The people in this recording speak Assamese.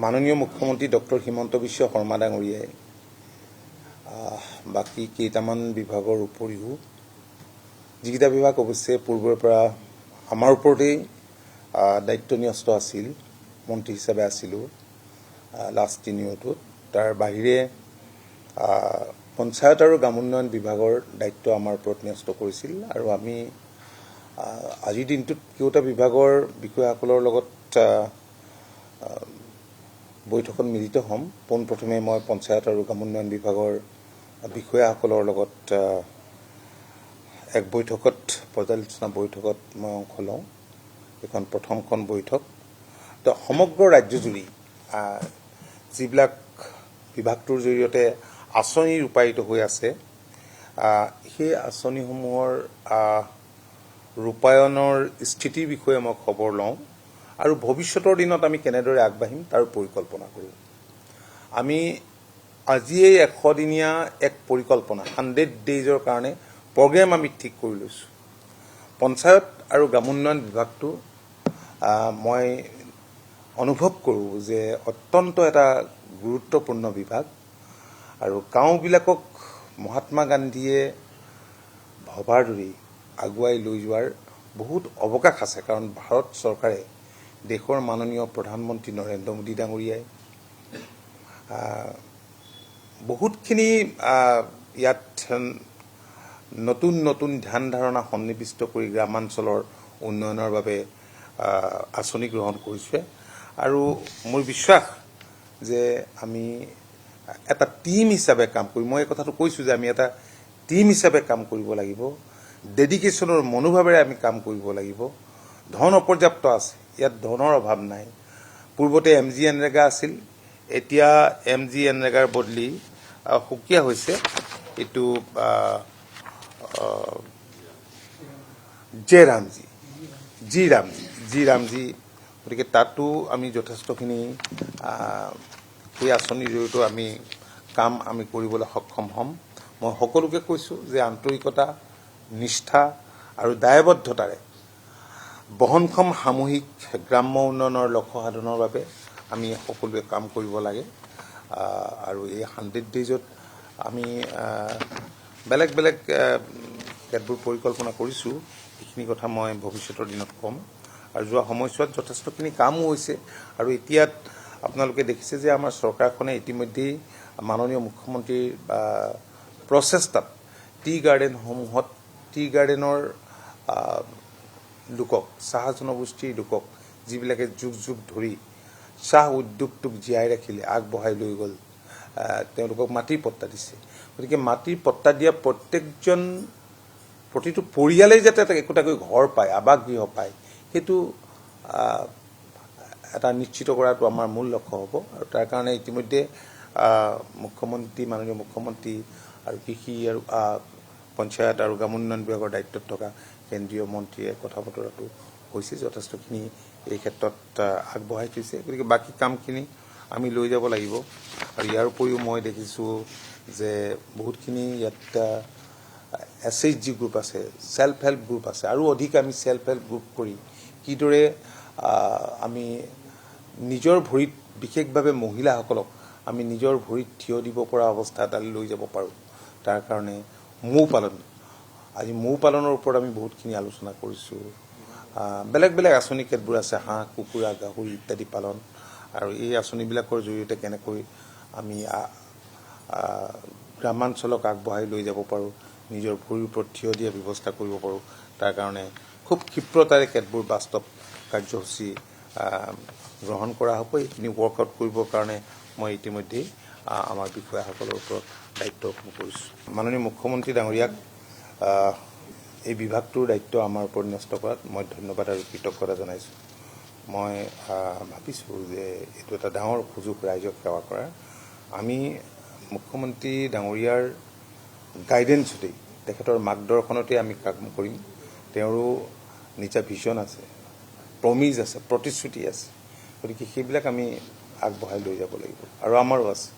মাননীয় মুখ্যমন্ত্ৰী ডক্টৰ হিমন্ত বিশ্ব শৰ্মা ডাঙৰীয়াই বাকী কেইটামান বিভাগৰ উপৰিও যিকেইটা বিভাগ অৱশ্যে পূৰ্বৰ পৰা আমাৰ ওপৰতেই দায়িত্ব ন্যস্ত আছিল, মন্ত্ৰী হিচাপে আছিলোঁ লাষ্ট টেনিয়ৰটোত, তাৰ বাহিৰে পঞ্চায়ত আৰু গ্ৰাম উন্নয়ন বিভাগৰ দায়িত্ব আমাৰ ওপৰত ন্যস্ত কৰিছিল। আৰু আমি আজিৰ দিনটোত কেইটা বিভাগৰ বিষয়াসকলৰ লগত বৈঠকত মিলিত হ'ম। পোনপ্ৰথমে মই পঞ্চায়ত আৰু গ্ৰাম উন্নয়ন বিভাগৰ বিষয়াসকলৰ লগত এক বৈঠকত, পৰ্যালোচনা বৈঠকত মই অংশ লওঁ। এইখন প্ৰথমখন বৈঠক। তো সমগ্ৰ ৰাজ্যজুৰি যিবিলাক বিভাগটোৰ জৰিয়তে আঁচনি ৰূপায়িত হৈ আছে, সেই আঁচনিসমূহৰ ৰূপায়ণৰ স্থিতিৰ বিষয়ে মই খবৰ লওঁ আৰু ভৱিষ্যতৰ দিনত আমি কেনেদৰে আগবাঢ়িম তাৰ পৰিকল্পনা কৰোঁ। আমি আজিয়েই 100 দিনীয়া এক পৰিকল্পনা 100 ডেইজৰ কাৰণে প্ৰগ্ৰেম আমি ঠিক কৰি লৈছোঁ। পঞ্চায়ত আৰু গ্ৰাম উন্নয়ন বিভাগটো মই অনুভৱ কৰোঁ যে অত্যন্ত এটা গুৰুত্বপূৰ্ণ বিভাগ আৰু গাঁওবিলাকক মহাত্মা গান্ধীয়ে ভবাৰ দৰেই আগুৱাই লৈ যোৱাৰ বহুত অৱকাশ আছে। কাৰণ ভাৰত চৰকাৰে, দেশৰ মাননীয় প্ৰধানমন্ত্ৰী নৰেন্দ্ৰ মোদী ডাঙৰীয়াই বহুতখিনি ইয়াত নতুন নতুন ধ্যান ধাৰণা সন্নিৱিষ্ট কৰি গ্ৰামাঞ্চলৰ উন্নয়নৰ বাবে আঁচনি গ্ৰহণ কৰিছে। আৰু মোৰ বিশ্বাস যে আমি এটা টিম হিচাপে কাম কৰিম। মই এই কথাটো কৈছোঁ যে আমি এটা টিম হিচাপে কাম কৰিব লাগিব, ডেডিকেশ্যনৰ মনোভাৱেৰে আমি কাম কৰিব লাগিব। ধন অপৰ্যাপ্ত আছে, ইয়াত ধনৰ অভাৱ নাই। পূৰ্বতে MG NREGA আছিল, এতিয়া MG NREGAৰ বদলি সুকীয়া হৈছে এইটো জি ৰামজি। গতিকে তাতো আমি যথেষ্টখিনি এই আঁচনিৰ জৰিয়তে আমি কৰিবলৈ সক্ষম হ'ম। মই সকলোকে কৈছোঁ যে আন্তৰিকতা, নিষ্ঠা আৰু দায়বদ্ধতাৰে বহনক্ষম সামূহিক গ্ৰাম্য উন্নয়নৰ লক্ষ্য সাধনৰ বাবে আমি সকলোৱে কাম কৰিব লাগে। আৰু এই 100 ডেইজত আমি বেলেগ বেলেগ কেতবোৰ পৰিকল্পনা কৰিছোঁ। এইখিনি কথা মই ভৱিষ্যতৰ দিনত ক'ম। আৰু যোৱা সময়ছোৱাত যথেষ্টখিনি কামো হৈছে। আৰু এতিয়াত আপোনালোকে দেখিছে যে আমাৰ চৰকাৰখনে ইতিমধ্যেই মাননীয় মুখ্যমন্ত্ৰীৰ প্ৰচেষ্টাত টি গাৰ্ডেনসমূহত, টি গাৰ্ডেনৰ লোকক, চাহ জনগোষ্ঠীৰ লোকক, যিবিলাকে যুগ যুগ ধৰি চাহ উদ্যোগটোক জীয়াই ৰাখিলে, আগবঢ়াই লৈ গ'ল, তেওঁলোকক মাটিৰ পট্টা দিছে। গতিকে মাটিৰ পট্টা দিয়া প্ৰতিটো পৰিয়ালেই যাতে একোটাকৈ ঘৰ পায়, আৱাস গৃহ পায়, সেইটো এটা নিশ্চিত কৰাটো আমাৰ মূল লক্ষ্য হ'ব। আৰু তাৰ কাৰণে ইতিমধ্যে মাননীয় মুখ্যমন্ত্ৰী আৰু কৃষি আৰু পঞ্চায়ত আৰু গ্ৰাম উন্নয়ন বিভাগৰ দায়িত্বত থকা কেন্দ্ৰীয় মন্ত্ৰীয়ে কথা বতৰাটো হৈছে, যথেষ্টখিনি এই ক্ষেত্ৰত আগবঢ়াই থৈছে। গতিকে বাকী কামখিনি আমি লৈ যাব লাগিব। আৰু ইয়াৰ উপৰিও মই দেখিছোঁ যে বহুতখিনি ইয়াত SHG গ্ৰুপ আছে, ছেল্ফ হেল্প গ্ৰুপ আছে। আৰু অধিক আমি ছেল্ফ হেল্প গ্ৰুপ কৰি কিদৰে আমি নিজৰ ভৰিত, বিশেষভাৱে মহিলাসকলক আমি নিজৰ ভৰিত থিয় দিব পৰা অৱস্থা এটালৈ লৈ যাব পাৰোঁ, তাৰ কাৰণে আজি মৌ পালনৰ ওপৰত আমি বহুতখিনি আলোচনা কৰিছোঁ। বেলেগ বেলেগ আঁচনি কেতবোৰ আছে, হাঁহ, কুকুৰা, গাহৰি ইত্যাদি পালন। আৰু এই আঁচনিবিলাকৰ জৰিয়তে কেনেকৈ আমি গ্ৰামাঞ্চলক আগবঢ়াই লৈ যাব পাৰোঁ, নিজৰ ভৰিৰ ওপৰত থিয় দিয়া ব্যৱস্থা কৰিব পাৰোঁ, তাৰ কাৰণে খুব ক্ষিপ্ৰতাৰে কেতবোৰ বাস্তৱ কাৰ্যসূচী গ্ৰহণ কৰা হ'ব। এইখিনি ৱৰ্কআউট কৰিবৰ কাৰণে মই ইতিমধ্যেই আমাৰ বিষয়াসকলৰ ওপৰত দায়িত্ব অৰ্পণ কৰিছোঁ। মাননীয় মুখ্যমন্ত্ৰী ডাঙৰীয়াক এই বিভাগটোৰ দায়িত্ব আমাৰ ওপৰত ন্যস্ত কৰাত মই ধন্যবাদ আৰু কৃতজ্ঞতা জনাইছোঁ। মই ভাবিছোঁ যে এইটো এটা ডাঙৰ সুযোগ ৰাইজক সেৱা কৰাৰ। আমি মুখ্যমন্ত্ৰী ডাঙৰীয়াৰ গাইডেঞ্চতেই, তেখেতৰ মাৰ্গদৰ্শনতে আমি কাম কৰিম। তেওঁৰো নিজা ভিজন আছে, প্ৰমিজ আছে, প্ৰতিশ্ৰুতি আছে। গতিকে সেইবিলাক আমি আগবঢ়াই লৈ যাব লাগিব আৰু আমাৰো আছে।